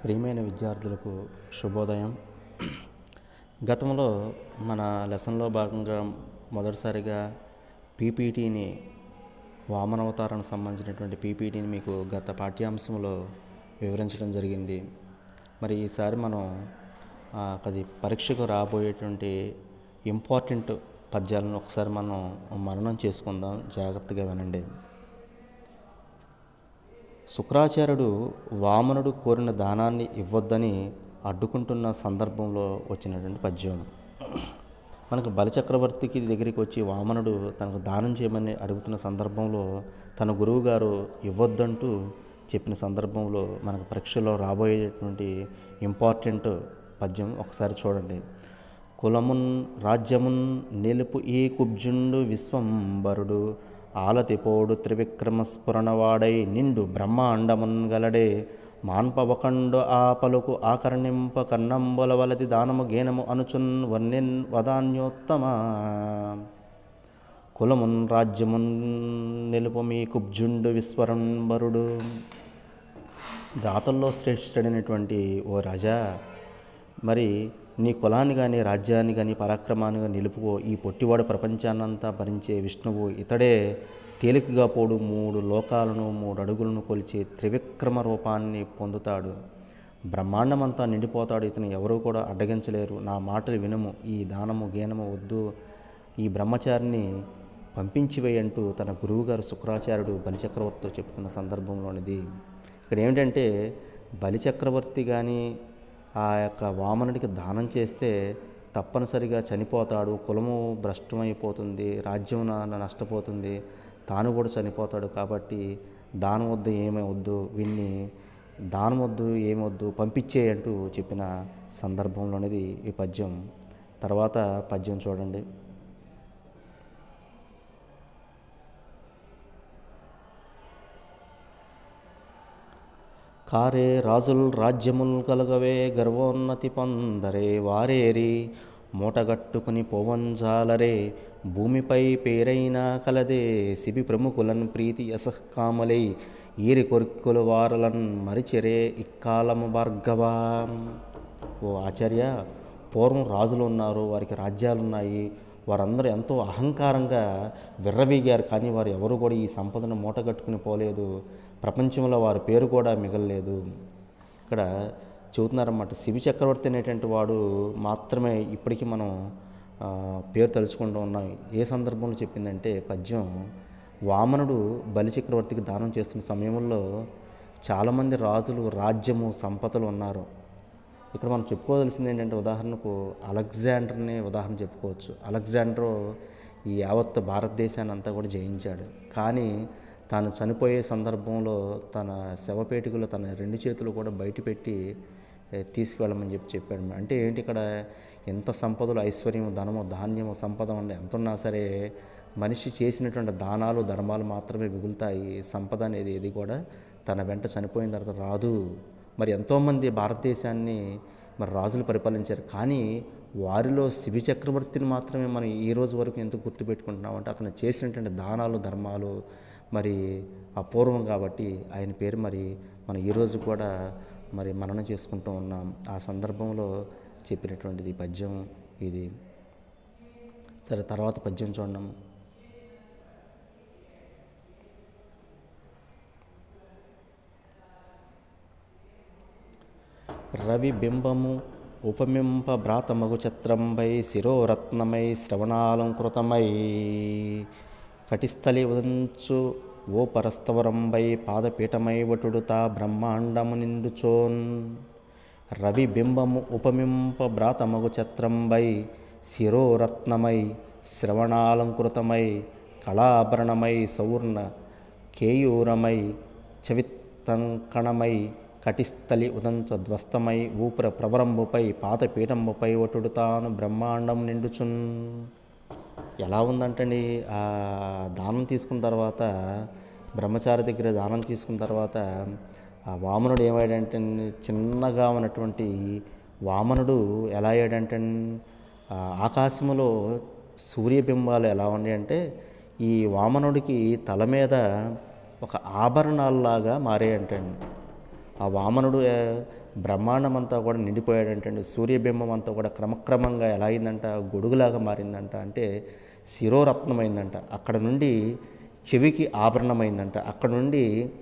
ప్రియమైన విద్యార్థులకు శుభోదయం. గతంలో మన లెసన్లో భాగంగా మొదటిసారిగా పీపీటీని వామనవతారానికి సంబంధించినటువంటి పీపీటీని మీకు గత పాఠ్యాంశంలో వివరించడం జరిగింది. మరి ఈసారి మనం అది పరీక్షకు రాబోయేటువంటి ఇంపార్టెంట్ పద్యాలను ఒకసారి మనం మననం చేసుకుందాం. జాగ్రత్తగా వినండి. శుక్రాచార్యుడు వామనుడు కోరిన దానాన్ని ఇవ్వొద్దని అడ్డుకుంటున్న సందర్భంలో వచ్చినటువంటి పద్యం. మనకు బలిచక్రవర్తికి దగ్గరికి వచ్చి వామనుడు తనకు దానం చేయమని అడుగుతున్న సందర్భంలో తన గురువు గారు ఇవ్వొద్దంటూ చెప్పిన సందర్భంలో మనకు పరీక్షలో రాబోయేటువంటి ఇంపార్టెంట్ పద్యం ఒకసారి చూడండి. కులమున్ రాజ్యమున్ నిలుపు ఈ కుబ్జుండు విశ్వంబరుడు ఆలతిపోడు త్రివిక్రమ స్ఫురణవాడై నిండు బ్రహ్మాండమున్ గలడే మాన్పవకండు ఆ పలుకు ఆకర్ణింప కన్నంబుల వలది దానము గేనము అనుచున్ వర్ణిన్ వదాన్యోత్తమ. కులమున్ రాజ్యమున్ నిలుపు మీ కుబ్జుండు విశ్వరంబరుడు. దాతల్లో శ్రేష్ఠుడైనటువంటి ఓ రాజా, మరి నీ కులాన్ని కానీ రాజ్యాన్ని కానీ పరాక్రమాన్ని కానీ నిలుపుకో. ఈ పొట్టివాడు ప్రపంచాన్నంతా భరించే విష్ణువు ఇతడే తేలికగా పోడు 3 లోకాలను 3 అడుగులను కొలిచే త్రివిక్రమ రూపాన్ని పొందుతాడు. బ్రహ్మాండమంతా నిండిపోతాడు. ఇతను ఎవరూ కూడా అడ్డగించలేరు. నా మాటలు వినము, ఈ దానము గేనము వద్దు, ఈ బ్రహ్మచారిని పంపించివేయంటూ తన గురువుగారు శుక్రాచార్యుడు బలిచక్రవర్తితో చెప్తున్న సందర్భంలోనిది. ఇక్కడ ఏమిటంటే, బలిచక్రవర్తి కానీ ఆ యొక్క వామనుడికి దానం చేస్తే తప్పనిసరిగా చనిపోతాడు, కులము భ్రష్టమైపోతుంది, రాజ్యం నష్టపోతుంది, తాను కూడా చనిపోతాడు. కాబట్టి దానం వద్దు, ఏమీ వద్దు, వీన్ని దానం వద్దు, ఏమొద్దు, పంపించేయంటూ చెప్పిన సందర్భంలోనిది ఈ పద్యం. తర్వాత పద్యం చూడండి. కారే రాజుల్ రాజ్యముల్ కలగవే గర్వోన్నతి పొందరే వారేరి మూటగట్టుకుని పోవంజాలరే భూమిపై పేరైనా కలదే శిబి ప్రముఖులన్ ప్రీతి యశకామలై ఈరి కొరిక్కులు వారలన్ మరిచెరే ఇక్కాలము భార్గవా. ఓ ఆచార్య, పూర్వం రాజులు ఉన్నారు, వారికి రాజ్యాలున్నాయి, వారందరూ ఎంతో అహంకారంగా విర్రవీగారు. కానీ వారు ఎవరు కూడా ఈ సంపదను మూటగట్టుకుని పోలేదు. ప్రపంచంలో వారి పేరు కూడా మిగలలేదు. ఇక్కడ చెబుతున్నారన్నమాట. శిబి చక్రవర్తి అనేటువంటి వాడు మాత్రమే ఇప్పటికీ మనం పేరు తలుచుకుంటూ ఉన్నాం. ఏ సందర్భంలో చెప్పిందంటే పద్యం, వామనుడు బలి చక్రవర్తికి దానం చేస్తున్న సమయంలో చాలామంది రాజులు రాజ్యము సంపదలు ఉన్నారు. ఇక్కడ మనం చెప్పుకోవాల్సింది ఏంటంటే, ఉదాహరణకు అలెగ్జాండర్ని ఉదాహరణ చెప్పుకోవచ్చు. అలెగ్జాండర్ ఈ యావత్ భారతదేశాన్ని అంతా కూడా జయించాడు. కానీ తాను చనిపోయే సందర్భంలో తన శవపేటికలో తన 2 చేతులు కూడా బయటపెట్టి తీసుకువెళ్ళమని చెప్పాడు. అంటే ఏంటి, ఇక్కడ ఎంత సంపదలు, ఐశ్వర్యము, ధనము, ధాన్యము, సంపద ఎంత ఉన్నా సరే మనిషి చేసినటువంటి దానాలు ధర్మాలు మాత్రమే మిగులుతాయి. సంపద అనేది ఏది కూడా తన వెంట చనిపోయిన తర్వాత రాదు. మరి ఎంతోమంది భారతదేశాన్ని మరి రాజులు పరిపాలించారు. కానీ వారిలో శిబి చక్రవర్తిని మాత్రమే మనం ఈ రోజు వరకు ఎందుకు గుర్తుపెట్టుకుంటున్నామంటే, అతను చేసినటువంటి దానాలు ధర్మాలు మరి అపూర్వం కాబట్టి ఆయన పేరు మరి మనం ఈరోజు కూడా మరి మననం చేసుకుంటూ ఉన్నాం. ఆ సందర్భంలో చెప్పినటువంటిది పద్యం ఇది. సరే, తర్వాత పద్యం చూడండి. రవి బింబము ఉపమింప భ్రాతమగు ఛత్రంబై శిరోరత్నమై శ్రవణాలంకృతమై కటిస్థలి ఉదంచు ఓ పరస్తవరంబై పాదపీఠమై వటుడుతా బ్రహ్మాండము నిండుచోన్. రవి బింబము ఉపమింప భ్రాతమగు ఛత్రంబై శిరోరత్నమై శ్రవణాలంకృతమై కళాభరణమై సౌర్ణ కేయూరమై చవిత్తంకణమై కటిస్థలి ఉదంచ ధ్వస్తమై ఊపుర ప్రవరంబుపై పాదపీఠంబుపై వటుడుతాను బ్రహ్మాండం నిండుచున్. ఎలా ఉందంటండి, ఆ దానం తీసుకున్న తర్వాత, బ్రహ్మచారి దగ్గర దానం తీసుకున్న తర్వాత ఆ వామనుడు ఏమయ్యాడంటే, చిన్నగా ఉన్నటువంటి వామనుడు ఎలా అయ్యాడంటే, ఆకాశంలో సూర్యబింబాలు ఎలా ఉన్నాయంటే, ఈ వామనుడికి తల మీద ఒక ఆభరణాల్లాగా మారాయంటండి. ఆ వామనుడు బ్రహ్మాండం అంతా కూడా నిండిపోయాడంటండి. సూర్యబింబం అంతా కూడా క్రమక్రమంగా ఎలా అయిందంట, గొడుగులాగా మారిందంట, అంటే శిరోరత్నమైందంట. అక్కడ నుండి చెవికి ఆభరణమైందంట. అక్కడ నుండి